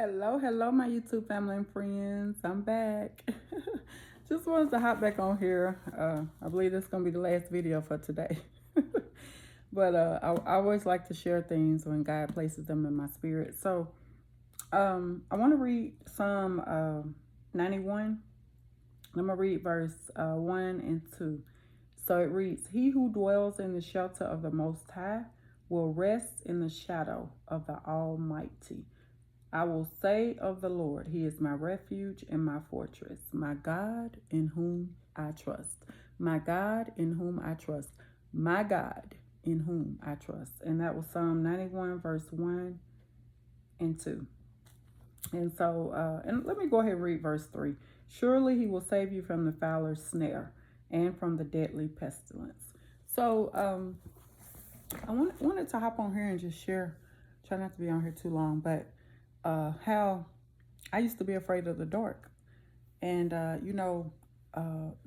Hello, my YouTube family and friends. I'm back. Just wanted to hop back on here. I believe this is going to be the last video for today. But I always like to share things when God places them in my spirit. So I want to read Psalm 91. I'm going to read verse 1 and 2. So it reads, He who dwells in the shelter of the Most High will rest in the shadow of the Almighty. I will say of the Lord, He is my refuge and my fortress, my God in whom I trust. My God in whom I trust. My God in whom I trust. And that was Psalm 91, verse 1 and 2. And so, and let me go ahead and read verse 3. Surely He will save you from the fowler's snare and from the deadly pestilence. So, I wanted to hop on here and just share, try not to be on here too long, but how I used to be afraid of the dark. And, the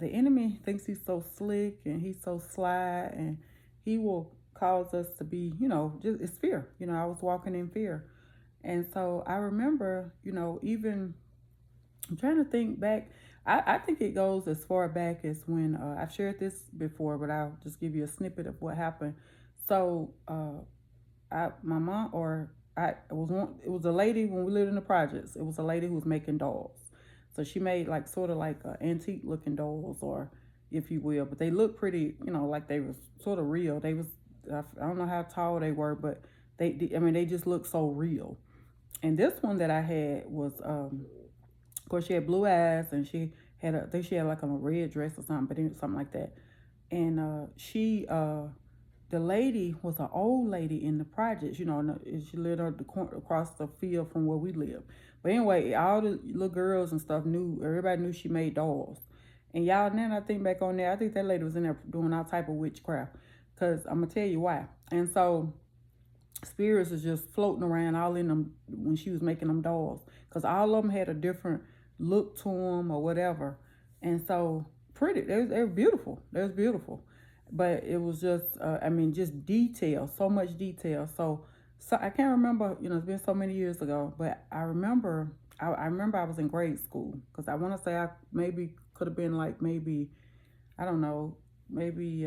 enemy thinks he's so slick and he's so sly, and he will cause us to be, just it's fear. I was walking in fear. And so I remember, even I'm trying to think back. I think it goes as far back as when I've shared this before, but I'll just give you a snippet of what happened. So, my mom or I it was one. It was a lady when we lived in the projects. It was a lady who was making dolls. So she made like sort of like antique looking dolls, or if you will, but they looked pretty. Like they was sort of real. They was I don't know how tall they were, but I mean they just looked so real. And this one that I had was of course she had blue eyes, and she had I think she had like on a red dress or something, but something like that. And the lady was an old lady in the projects, and she lived across the field from where we live. But anyway, all the little girls and stuff everybody knew she made dolls. And y'all, now I think back on there, I think that lady was in there doing all type of witchcraft. Because I'm going to tell you why. And so spirits was just floating around all in them when she was making them dolls. Because all of them had a different look to them or whatever. And so pretty, they were beautiful. They was beautiful, but it was just just detail, so much detail. So I can't remember, it's been so many years ago, but I remember I remember I was in grade school, because I want to say I maybe could have been like, maybe I don't know, maybe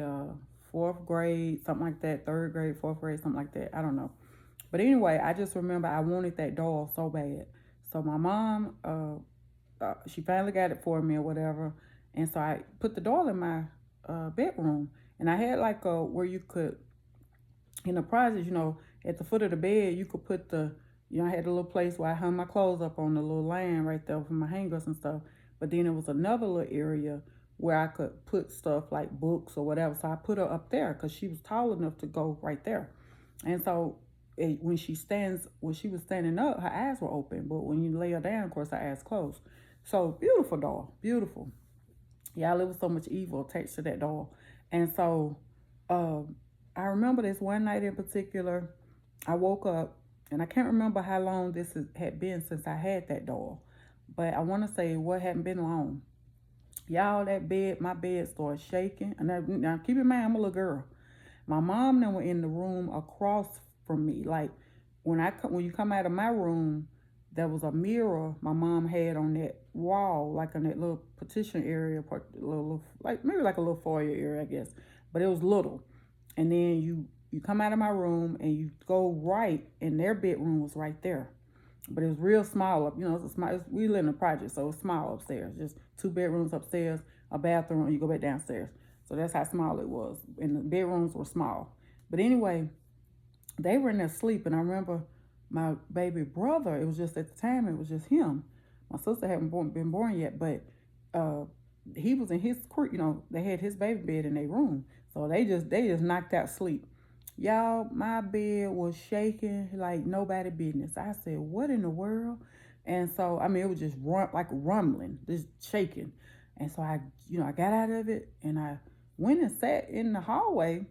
fourth grade, something like that, third grade, fourth grade, something like that, I don't know. But anyway, I just remember I wanted that doll so bad. So my mom, she finally got it for me or whatever. And so I put the doll in my bedroom. And I had like where you could, in the process, at the foot of the bed, you could put I had a little place where I hung my clothes up on the little line right there for my hangers and stuff. But then there was another little area where I could put stuff like books or whatever. So I put her up there because she was tall enough to go right there. And so when she was standing up, her eyes were open. But when you lay her down, of course, her eyes closed. So beautiful doll, beautiful. Y'all, it was so much evil attached to that doll. And so I remember this one night in particular, I woke up, and I can't remember how long had been since I had that doll. But I want to say what hadn't been long. Y'all, my bed started shaking. And now keep in mind, I'm a little girl. My mom and them were in the room across from me. Like when you come out of my room, there was a mirror my mom had on that wall, like in that little petition area, little, like maybe like a little foyer area, I guess. But it was little. And then you come out of my room and you go right, and their bedroom was right there. But it was real small up, it's a small. We live in a project, so it's small upstairs. Just two bedrooms upstairs, a bathroom, and you go back downstairs. So that's how small it was. And the bedrooms were small. But anyway, they were in there sleeping. I remember my baby brother, it was just at the time, it was just him. My sister hadn't been born yet, but he was in his, they had his baby bed in their room. So they just knocked out sleep. Y'all, my bed was shaking like nobody business. I said, what in the world? And so, it was just like rumbling, just shaking. And so I got out of it, and I went and sat in the hallway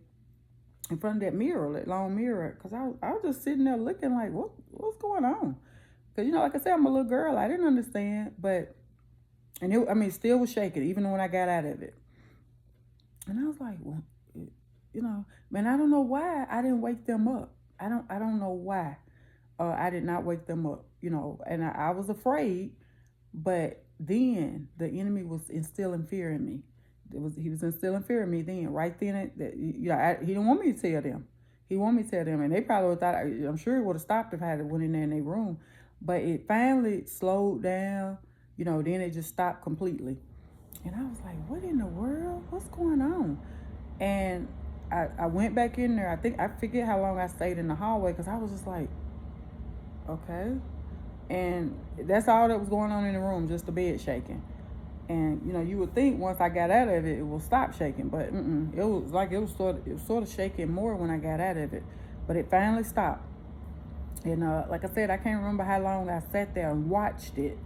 in front of that mirror, that long mirror, because I was just sitting there looking like, what's going on? Because, like I said, I'm a little girl. I didn't understand, but, and still was shaking, even when I got out of it. And I was like, well, man, I don't know why I didn't wake them up. I don't know why. I did not wake them up, and I was afraid, but then the enemy was instilling fear in me. He was instilling fear in me then, right then. He didn't want me to tell them. He wanted me to tell them, and they probably would thought. I'm sure it would have stopped if I had went in there in their room, but it finally slowed down. Then it just stopped completely, and I was like, "What in the world? What's going on?" And I went back in there. I forget how long I stayed in the hallway because I was just like, okay. And that's all that was going on in the room, just the bed shaking. And you would think once I got out of it, it will stop shaking, but it was like it was sort of shaking more when I got out of it, but it finally stopped. And like I said, I can't remember how long I sat there and watched it.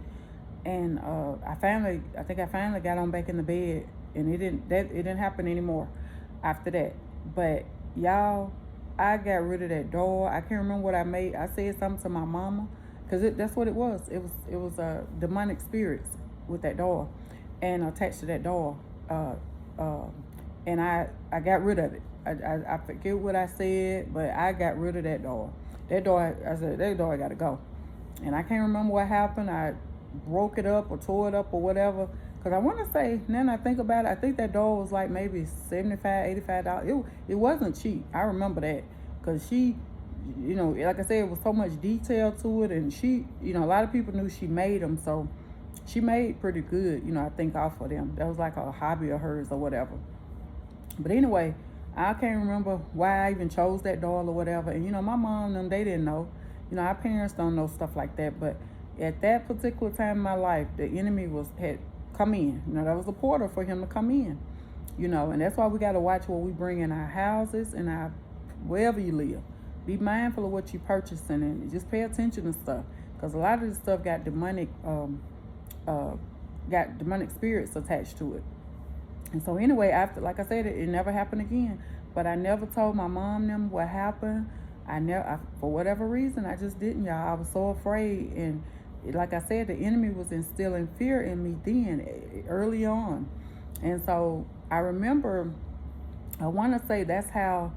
And I think I finally got on back in the bed, and it didn't happen anymore after that. But y'all, I got rid of that door. I can't remember what I made. I said something to my mama, because that's what it was. It was demonic spirits with that door, and attached to that door. Uh, uh, and I got rid of it. I forget what I said, but I got rid of that door. That door, I said, that door got to go. And I can't remember what happened. I broke it up or tore it up or whatever. Because I want to say, now that I think about it, I think that door was like maybe $75, $85. It wasn't cheap. I remember that. Because she, like I said, it was so much detail to it. And she, a lot of people knew she made them. So she made pretty good, I think, off of them. That was like a hobby of hers or whatever. But anyway, I can't remember why I even chose that door or whatever. And my mom and them, they didn't know. Our parents don't know stuff like that. But at that particular time in my life, the enemy had come in. That was a portal for him to come in. And that's why we got to watch what we bring in our houses and our wherever you live. Be mindful of what you're purchasing and just pay attention to stuff, because a lot of this stuff got demonic spirits attached to it. And so anyway, after, like I said, it never happened again. But I never told my mom them what happened. For whatever reason, I just didn't, y'all. I was so afraid. And like I said, the enemy was instilling fear in me then, early on. And so I remember, I want to say that's how,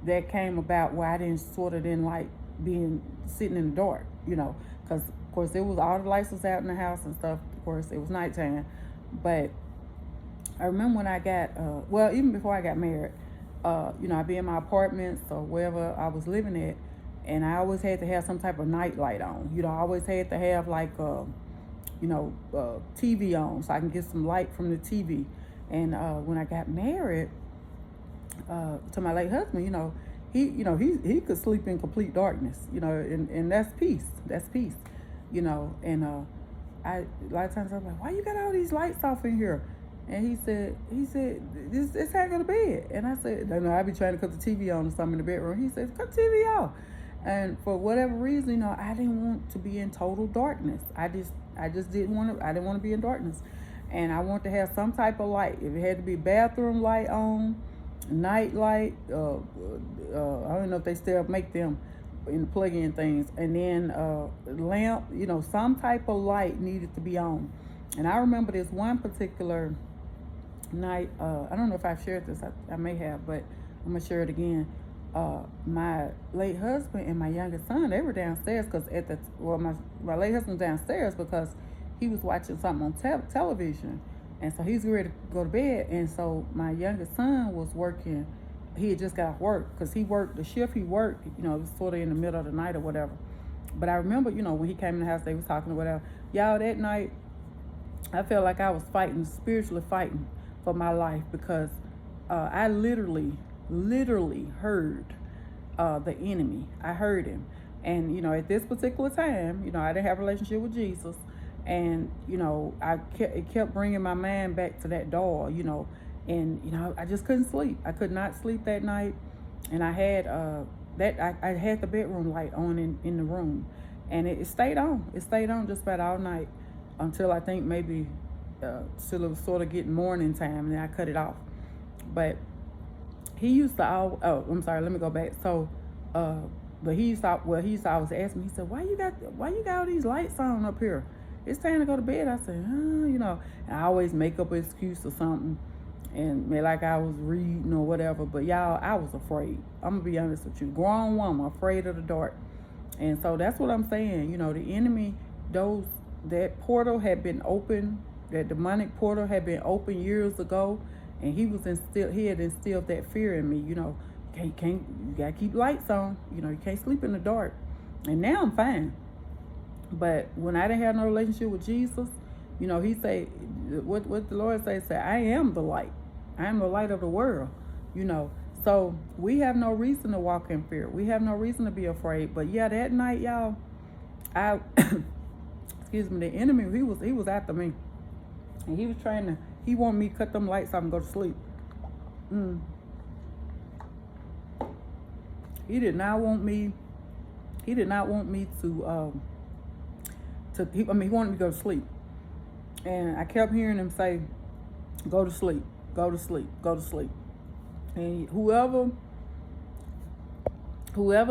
that came about, where I didn't like sitting in the dark, because of course it was all the lights was out in the house and stuff. Of course it was nighttime. But I remember when I got, even before I got married, I'd be in my apartments or wherever I was living at, and I always had to have some type of night light on. I always had to have like, TV on so I can get some light from the TV. And when I got married to my late husband, he could sleep in complete darkness, and that's peace. That's peace, And a lot of times I'm like, why you got all these lights off in here? And he said, it's how I go to bed. And I said, no, I be trying to cut the TV on or something in the bedroom. He said, cut the TV off. And for whatever reason, I didn't want to be in total darkness. I just didn't want to. I didn't want to be in darkness, and I wanted to have some type of light. If it had to be bathroom light on, night light. I don't know if they still make them in the plug-in things, and then lamp. Some type of light needed to be on. And I remember this one particular night. I don't know if I've shared this. I may have, but I'm gonna share it again. My late husband and my youngest son, they were downstairs because my late husband was downstairs because he was watching something on television, and so he's ready to go to bed. And so my youngest son was working. He had just got off work because he worked the shift he worked. It was sort of in the middle of the night or whatever. But I remember, when he came in the house, they was talking or whatever. Y'all, that night, I felt like I was spiritually fighting for my life, because I literally heard the enemy. I heard him. And, at this particular time, I didn't have a relationship with Jesus. And, it kept bringing my mind back to that door, and, I just couldn't sleep. I could not sleep that night. And I had I had the bedroom light on in the room, and it stayed on. It stayed on just about all night until I think maybe till it was sort of getting morning time, and then I cut it off. But he used to I'm sorry, let me go back. So but he used to always ask me, he said, why you got all these lights on up here? It's time to go to bed. I said, and I always make up an excuse or something, and like I was reading or whatever. But y'all, I was afraid. I'm gonna be honest with you, grown woman, afraid of the dark. And so that's what I'm saying. You know, the enemy, those that portal had been open, that demonic portal had been open years ago, and he had instilled that fear in me. You know, you gotta keep lights on. You know, you can't sleep in the dark. And now I'm fine. But when I didn't have no relationship with Jesus, you know, he say, what the Lord say, I am the light. I am the light of the world, you know. So we have no reason to walk in fear. We have no reason to be afraid. But yeah, that night, y'all, I excuse me, the enemy, he was after me. And he wanted me to cut them lights off and go to sleep. He did not want me to he wanted me to go to sleep. And I kept hearing him say, go to sleep, go to sleep, go to sleep. And whoever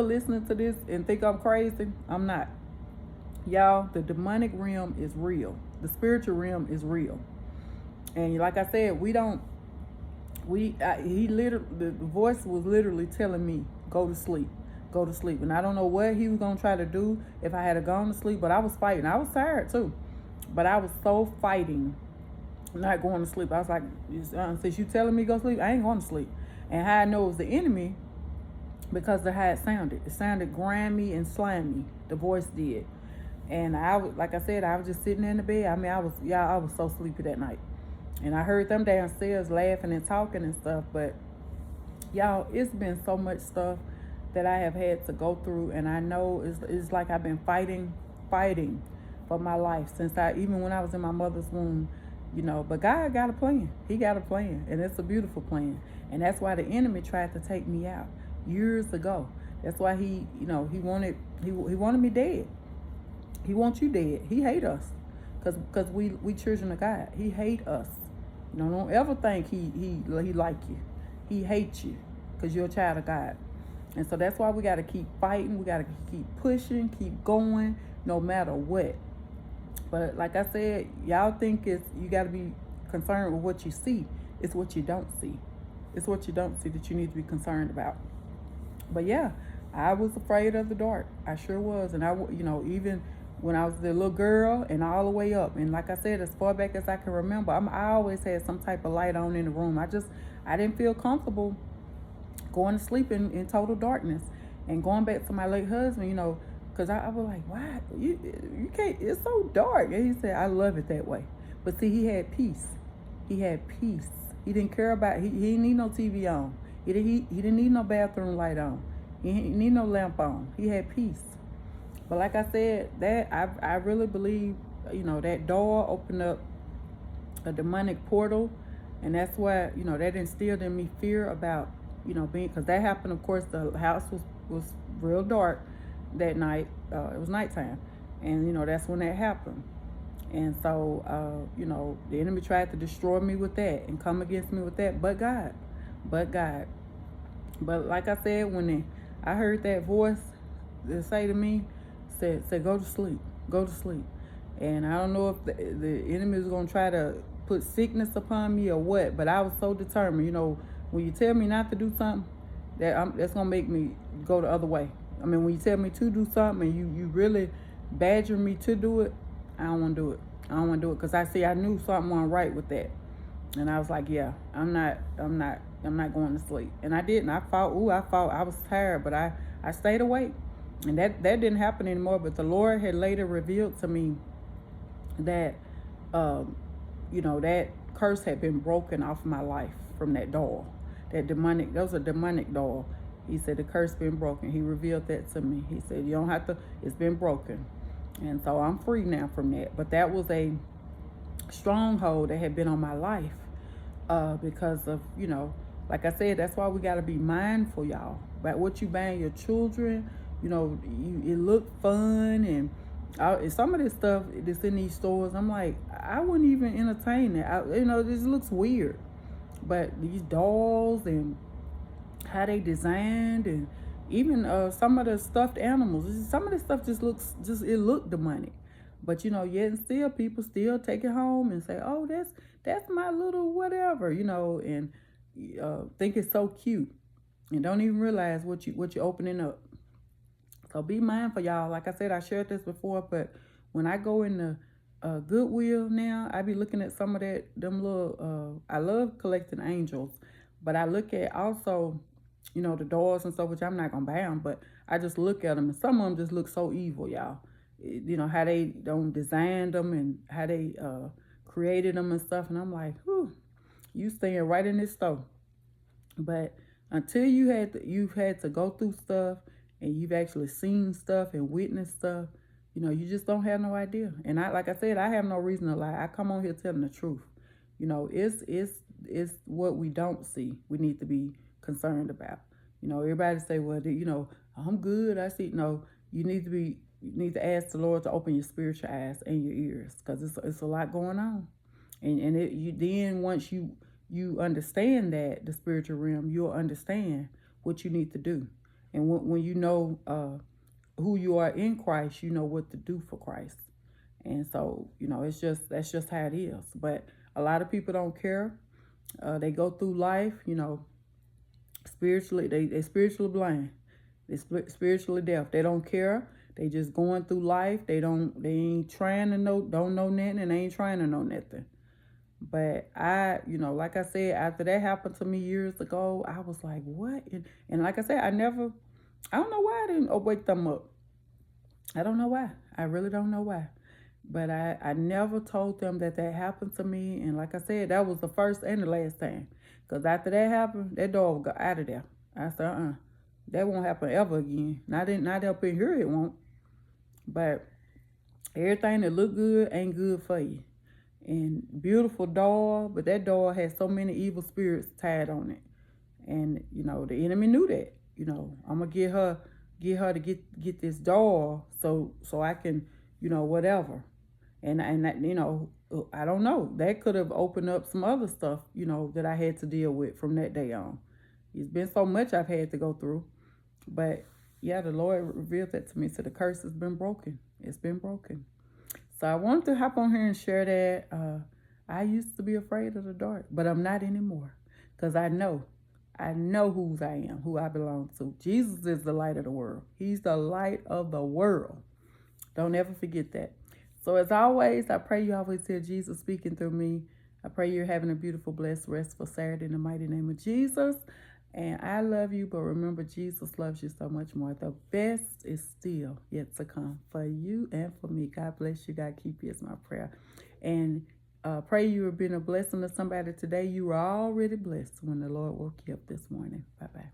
listening to this and think I'm crazy, I'm not. Y'all, the demonic realm is real. The spiritual realm is real. And like I said, the voice was literally telling me, go to sleep, go to sleep. And I don't know what he was going to try to do if I had gone to sleep, but I was fighting. I was tired too, but I was so fighting not going to sleep. I was like, since you telling me to go to sleep, I ain't going to sleep. And how I know it was the enemy, because of how it sounded. It sounded grimy and slimy. The voice did. And like I said, I was just sitting in the bed. I mean, I was so sleepy that night. And I heard them downstairs laughing and talking and stuff. But y'all, it's been so much stuff that I have had to go through. And I know it's like I've been fighting for my life even when I was in my mother's womb, you know. But God got a plan. He got a plan. And it's a beautiful plan. And that's why the enemy tried to take me out years ago. That's why he wanted me dead. He wants you dead. He hate us because we children of God. He hate us. You know, don't ever think he like you. He hates you because you're a child of God. And so that's why we got to keep fighting. We got to keep pushing, keep going, no matter what. But like I said, y'all think you got to be concerned with what you see. It's what you don't see. It's what you don't see that you need to be concerned about. But yeah, I was afraid of the dark. I sure was. And even when I was the little girl and all the way up. And like I said, as far back as I can remember, I always had some type of light on in the room. I didn't feel comfortable going to sleep in total darkness. And going back to my late husband, you know, because I was like, why? You can't, it's so dark. And he said, I love it that way. But see, he had peace. He had peace. He didn't care about, he didn't need no TV on. He didn't need no bathroom light on. He didn't need no lamp on. He had peace. But like I said, that I really believe, you know, that door opened up a demonic portal. And that's why, you know, that instilled in me fear about, you know, because that happened. Of course, the house was real dark that night. It was nighttime. And, you know, that's when that happened. And so, you know, the enemy tried to destroy me with that and come against me with that. But God. But like I said, when I heard that voice that say to me, said, go to sleep, go to sleep. And I don't know if the enemy is going to try to put sickness upon me or what, but I was so determined. You know, when you tell me not to do something, that's going to make me go the other way. I mean, when you tell me to do something and you really badger me to do it, I don't want to do it. I don't want to do it because I knew something wasn't right with that. And I was like, yeah, I'm not going to sleep. And I didn't. I fought. I was tired, but I stayed awake. And that didn't happen anymore. But the Lord had later revealed to me that, you know, that curse had been broken off my life from that door. That was a demonic door. He said, the curse been broken. He revealed that to me. He said, you don't have to, it's been broken. And so I'm free now from that. But that was a stronghold that had been on my life because of, you know, like I said, that's why we got to be mindful, y'all, about what you buying your children. You know, it looked fun, and some of this stuff that's in these stores, I'm like, I wouldn't even entertain it. You know, this looks weird. But these dolls and how they designed, and even some of the stuffed animals, some of this stuff just looked demonic. But you know, yet and still people still take it home and say, oh, that's my little whatever, you know, and think it's so cute, and don't even realize what you're opening up. So be mindful, y'all. Like I said, I shared this before, but when I go in the Goodwill now, I be looking at some of them little, I love collecting angels, but I look at also, you know, the dolls and stuff, which I'm not going to buy them, but I just look at them, and some of them just look so evil, y'all. You know, how they don't design them and how they created them and stuff, and I'm like, whew, you staying right in this store. But until you've had to go through stuff and you've actually seen stuff and witnessed stuff, you know, you just don't have no idea. And like I said, I have no reason to lie. I come on here telling the truth. You know, it's what we don't see we need to be concerned about. You know, everybody say, well, you know, I'm good. I see. No, you need to ask the Lord to open your spiritual eyes and your ears, because it's a lot going on. And then once you understand that, the spiritual realm, you'll understand what you need to do. And when you know who you are in Christ, you know what to do for Christ. And so, you know, that's just how it is. But a lot of people don't care. They go through life, you know, spiritually, they spiritually blind. They spiritually deaf. They don't care. They just going through life. They ain't trying to don't know nothing, and they ain't trying to know nothing. But you know, like I said, after that happened to me years ago, I was like, what? And like I said, I don't know why I didn't wake them up. I don't know why. I really don't know why. But I never told them that happened to me. And like I said, that was the first and the last time. Because after that happened, that dog got out of there. I said, that won't happen ever again. Not up in here, it won't. But everything that look good ain't good for you. And beautiful doll, but that doll has so many evil spirits tied on it. And, you know, the enemy knew that. You know, I'm going to get her to get this doll so I can, you know, whatever. And that, you know, I don't know. That could have opened up some other stuff, you know, that I had to deal with from that day on. It's been so much I've had to go through. But, yeah, the Lord revealed that to me. So the curse has been broken. It's been broken. So I wanted to hop on here and share that. I used to be afraid of the dark, but I'm not anymore, because I know whose I am, who I belong to. Jesus is the light of the world. He's the light of the world. Don't ever forget that. So as always, I pray you always hear Jesus speaking through me. I pray you're having a beautiful, blessed, restful Saturday in the mighty name of Jesus. And I love you, but remember, Jesus loves you so much more. The best is still yet to come for you and for me. God bless you. God keep you is my prayer. And pray you have been a blessing to somebody today. You were already blessed when the Lord woke you up this morning. Bye-bye.